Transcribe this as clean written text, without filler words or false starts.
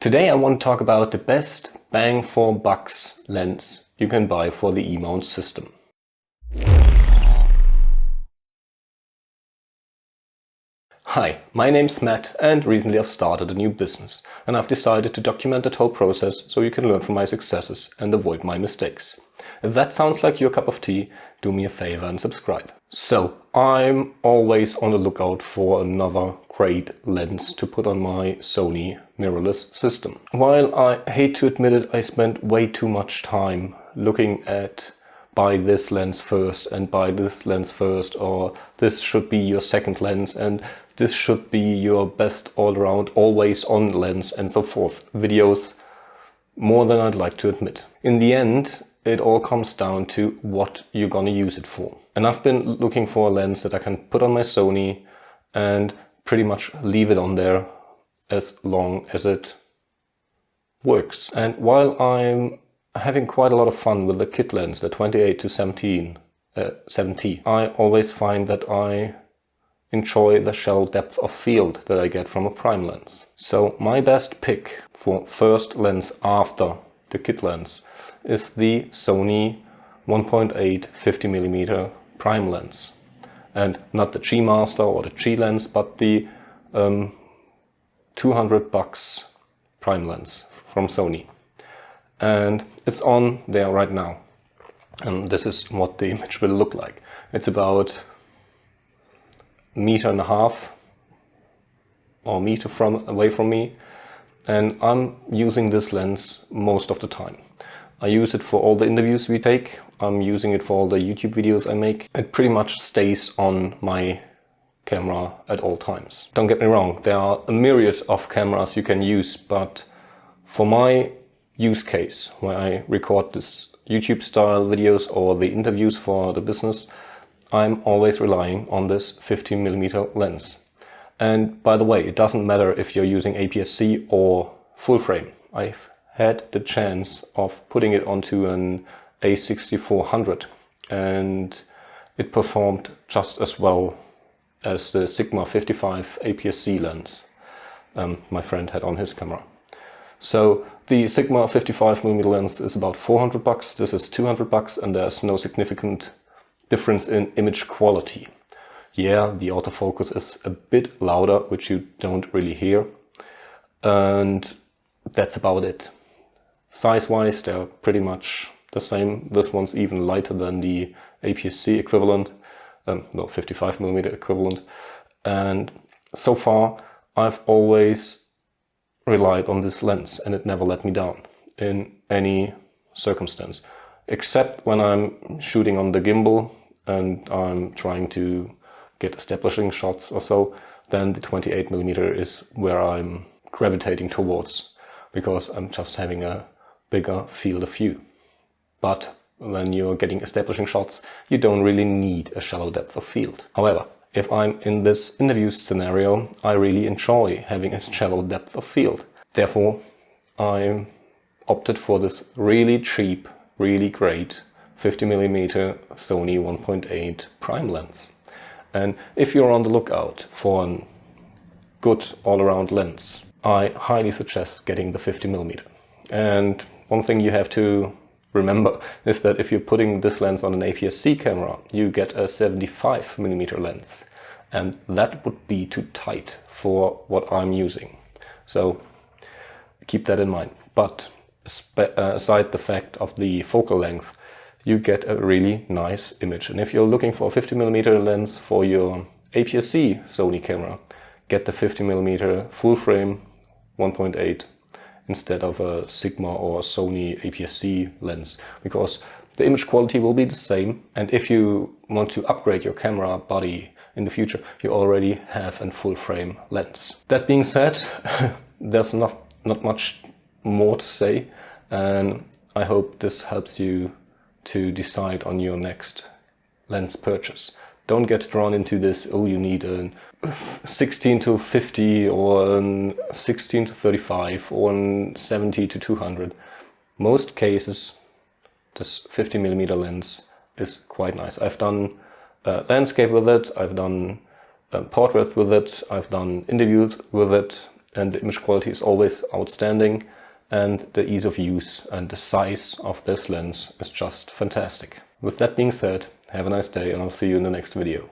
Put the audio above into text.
Today I want to talk about the best bang for bucks lens you can buy for the E-mount system. Hi, my name's Matt and recently I've started a new business and I've decided to document that whole process so you can learn from my successes and avoid my mistakes. If that sounds like your cup of tea, do me a favor and subscribe. So, I'm always on the lookout for another great lens to put on my Sony mirrorless system. While I hate to admit it, I spent way too much time looking at buy this lens first and buy this lens first, or this should be your second lens and this should be your best all-around always on lens and so forth. Videos more than I'd like to admit. In the end, it all comes down to what you're gonna use it for. And I've been looking for a lens that I can put on my Sony and pretty much leave it on there as long as it works. And while I'm having quite a lot of fun with the kit lens, the 28 to 70, I always find that I enjoy the shallow depth of field that I get from a prime lens. So my best pick for first lens after the kit lens is the Sony 1.8 50mm prime lens. And not the G Master or the G lens, but the $200 prime lens from Sony. And it's on there right now. And this is what the image will look like. It's about 1.5 meters or meter away from me. And I'm using this lens most of the time. I use it for all the interviews we take. I'm using it for all the YouTube videos I make. It pretty much stays on my camera at all times. Don't get me wrong, there are a myriad of cameras you can use, but for my use case, where I record this YouTube style videos or the interviews for the business, I'm always relying on this 50mm lens. And by the way, it doesn't matter if you're using APS-C or full frame. I've had the chance of putting it onto an A6400 and it performed just as well as the Sigma 55 APS-C lens my friend had on his camera. So the Sigma 55mm lens is about $400, this is $200, and there's no significant difference in image quality. Yeah, the autofocus is a bit louder, which you don't really hear, and that's about it. Size-wise, they're pretty much the same. This one's even lighter than the APS-C equivalent, 55mm equivalent. And so far, I've always relied on this lens and it never let me down in any circumstance. Except when I'm shooting on the gimbal and I'm trying to get establishing shots or so, then the 28mm is where I'm gravitating towards, because I'm just having a bigger field of view. But when you're getting establishing shots, you don't really need a shallow depth of field. However, if I'm in this interview scenario, I really enjoy having a shallow depth of field. Therefore, I opted for this really cheap, really great 50mm Sony 1.8 prime lens. And if you're on the lookout for a good all-around lens, I highly suggest getting the 50mm. And one thing you have to remember is that if you're putting this lens on an APS-C camera, you get a 75mm lens. And that would be too tight for what I'm using. So keep that in mind. But aside the fact of the focal length, you get a really nice image. And if you're looking for a 50mm lens for your APS-C Sony camera, get the 50mm full frame 1.8 instead of a Sigma or Sony APS-C lens, because the image quality will be the same. And if you want to upgrade your camera body in the future, you already have a full frame lens. That being said, there's not much more to say, and I hope this helps you to decide on your next lens purchase. Don't get drawn into this, oh, you need a 16 to 50 or a 16 to 35 or a 70 to 200. Most cases, this 50mm lens is quite nice. I've done landscape with it, I've done portraits with it, I've done interviews with it, and the image quality is always outstanding, and the ease of use and the size of this lens is just fantastic. With that being said, have a nice day and I'll see you in the next video.